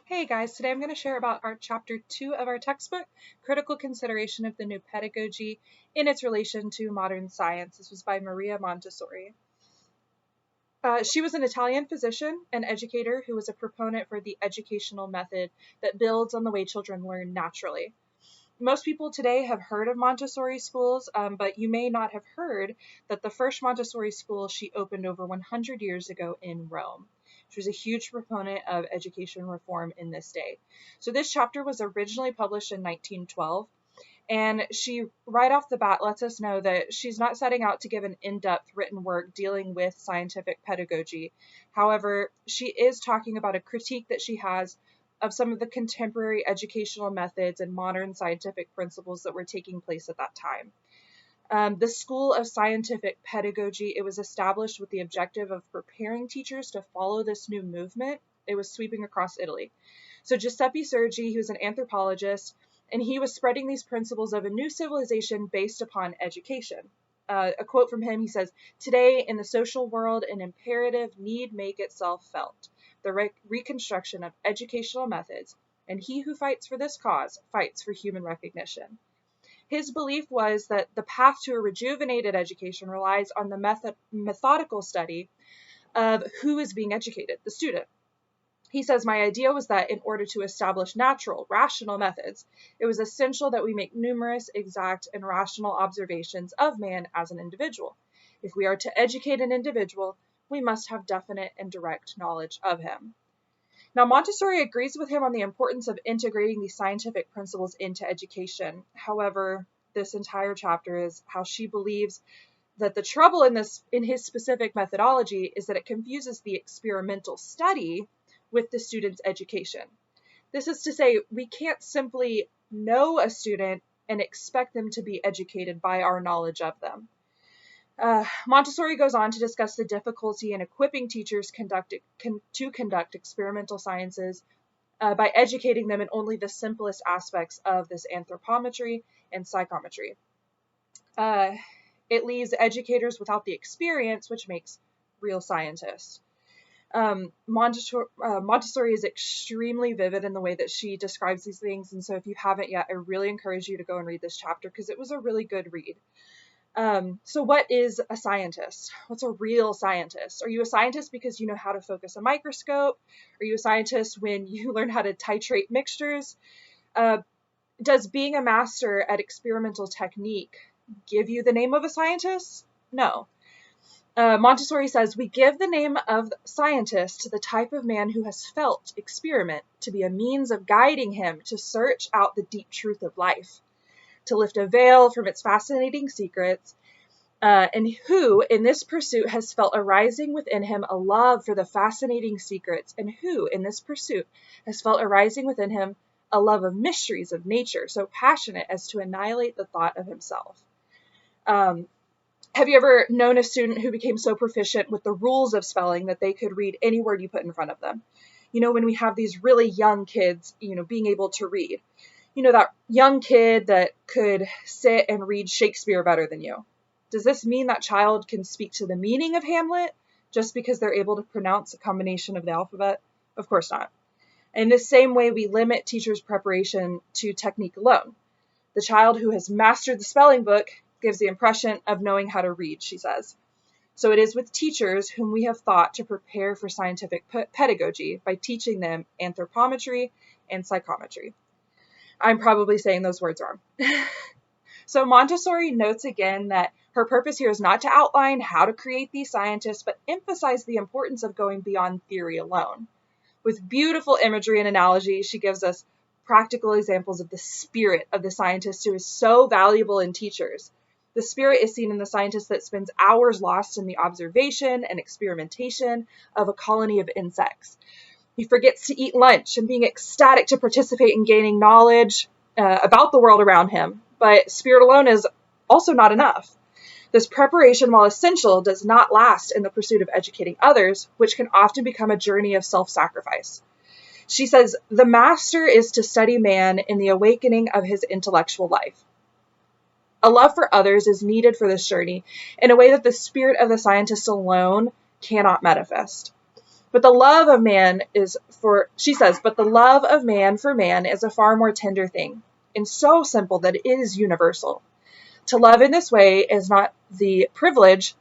Hey guys, today I'm going to share about our chapter 2 of our textbook, Critical Consideration of the New Pedagogy in its relation to modern science. This was by Maria Montessori. She was an Italian physician and educator who was a proponent for the educational method that builds on the way children learn naturally. Most people today have heard of Montessori schools, but you may not have heard that the first Montessori school she opened over 100 years ago in Rome. She was a huge proponent of education reform in this day. So this chapter was originally published in 1912, and she right off the bat lets us know that she's not setting out to give an in-depth written work dealing with scientific pedagogy. However, she is talking about a critique that she has of some of the contemporary educational methods and modern scientific principles that were taking place at that time. The School of Scientific Pedagogy, it was established with the objective of preparing teachers to follow this new movement. It was sweeping across Italy. So Giuseppe Sergi, he was an anthropologist, and he was spreading these principles of a new civilization based upon education. A quote from him, he says, "Today, in the social world, an imperative need make itself felt, the reconstruction of educational methods, and he who fights for this cause fights for human recognition." His belief was that the path to a rejuvenated education relies on the methodical study of who is being educated, the student. He says, "My idea was that in order to establish natural, rational methods, it was essential that we make numerous, exact, and rational observations of man as an individual. If we are to educate an individual, we must have definite and direct knowledge of him." Now, Montessori agrees with him on the importance of integrating these scientific principles into education. However, this entire chapter is how she believes that the trouble in his specific methodology is that it confuses the experimental study with the student's education. This is to say, we can't simply know a student and expect them to be educated by our knowledge of them. Montessori goes on to discuss the difficulty in equipping teachers to conduct experimental sciences by educating them in only the simplest aspects of this anthropometry and psychometry. It leaves educators without the experience, which makes real scientists. Montessori is extremely vivid in the way that she describes these things, and so if you haven't yet, I really encourage you to go and read this chapter because it was a really good read. So what is a scientist? What's a real scientist? Are you a scientist because you know how to focus a microscope? Are you a scientist when you learn how to titrate mixtures? Does being a master at experimental technique give you the name of a scientist? No. Montessori says, "We give the name of scientist to the type of man who has felt experiment to be a means of guiding him to search out the deep truth of life, to lift a veil from its fascinating secrets, and who, in this pursuit, has felt arising within him a love for the fascinating secrets, and who, in this pursuit, has felt arising within him a love of mysteries of nature, so passionate as to annihilate the thought of himself." Have you ever known a student who became so proficient with the rules of spelling that they could read any word you put in front of them? You know, when we have these really young kids, being able to read. That young kid that could sit and read Shakespeare better than you. Does this mean that child can speak to the meaning of Hamlet just because they're able to pronounce a combination of the alphabet? Of course not. In the same way, we limit teachers' preparation to technique alone. The child who has mastered the spelling book gives the impression of knowing how to read, she says. So it is with teachers whom we have thought to prepare for scientific pedagogy by teaching them anthropometry and psychometry. I'm probably saying those words wrong. So Montessori notes again that her purpose here is not to outline how to create these scientists, but emphasize the importance of going beyond theory alone. With beautiful imagery and analogy, she gives us practical examples of the spirit of the scientist who is so valuable in teachers. The spirit is seen in the scientist that spends hours lost in the observation and experimentation of a colony of insects. He forgets to eat lunch and being ecstatic to participate in gaining knowledge about the world around him. But spirit alone is also not enough. This preparation, while essential, does not last in the pursuit of educating others, which can often become a journey of self-sacrifice. She says, "The master is to study man in the awakening of his intellectual life. A love for others is needed for this journey in a way that the spirit of the scientist alone cannot manifest. But the love of man she says, but the love of man for man is a far more tender thing, and so simple that it is universal. To love in this way is not the privilege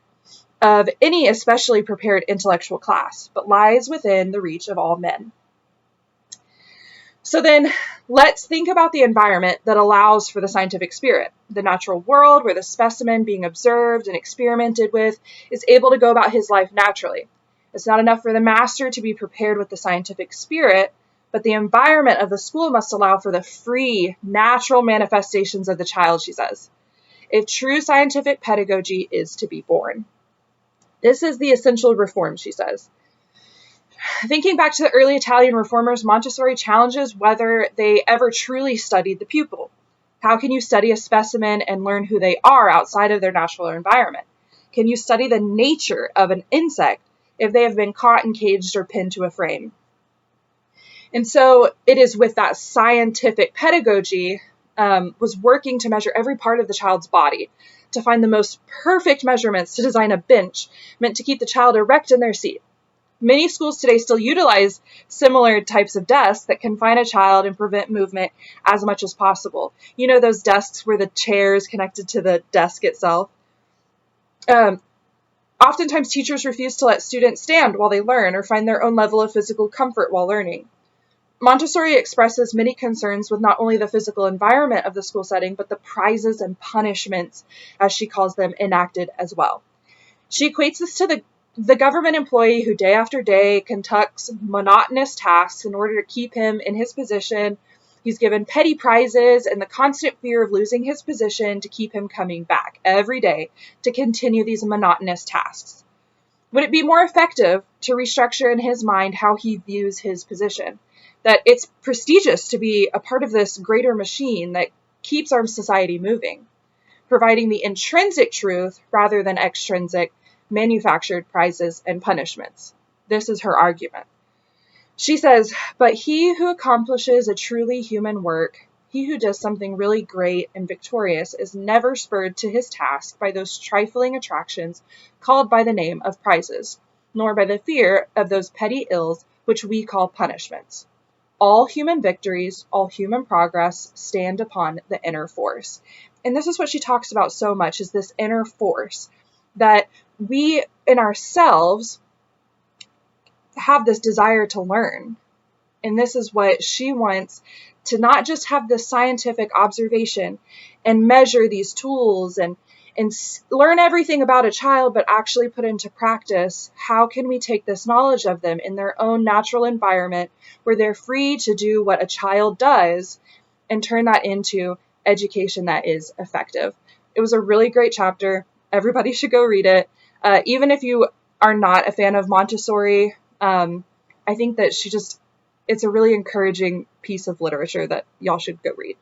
of any especially prepared intellectual class, but lies within the reach of all men. So then let's think about the environment that allows for the scientific spirit, the natural world where the specimen being observed and experimented with is able to go about his life naturally. It's not enough for the master to be prepared with the scientific spirit, but the environment of the school must allow for the free, natural manifestations of the child, she says, if true scientific pedagogy is to be born. This is the essential reform, she says. Thinking back to the early Italian reformers, Montessori challenges whether they ever truly studied the pupil. How can you study a specimen and learn who they are outside of their natural environment? Can you study the nature of an insect if they have been caught and caged or pinned to a frame? And so it is with that scientific pedagogy was working to measure every part of the child's body, to find the most perfect measurements to design a bench meant to keep the child erect in their seat. Many schools today still utilize similar types of desks that confine a child and prevent movement as much as possible. You know, those desks where the chair is connected to the desk itself. Oftentimes, teachers refuse to let students stand while they learn or find their own level of physical comfort while learning. Montessori expresses many concerns with not only the physical environment of the school setting, but the prizes and punishments, as she calls them, enacted as well. She equates this to the government employee who day after day conducts monotonous tasks in order to keep him in his position. He's given petty prizes and the constant fear of losing his position to keep him coming back every day to continue these monotonous tasks. Would it be more effective to restructure in his mind how he views his position? That it's prestigious to be a part of this greater machine that keeps our society moving, providing the intrinsic truth rather than extrinsic manufactured prizes and punishments. This is her argument. She says, but he who accomplishes a truly human work, he who does something really great and victorious, is never spurred to his task by those trifling attractions called by the name of prizes, nor by the fear of those petty ills which we call punishments. All human victories, all human progress stand upon the inner force. And this is what she talks about so much, is this inner force, that we in ourselves have this desire to learn. And this is what she wants, to not just have this scientific observation and measure these tools and learn everything about a child, but actually put into practice, how can we take this knowledge of them in their own natural environment where they're free to do what a child does and turn that into education that is effective. It was a really great chapter. Everybody should go read it. Even if you are not a fan of Montessori, I think that it's a really encouraging piece of literature that y'all should go read.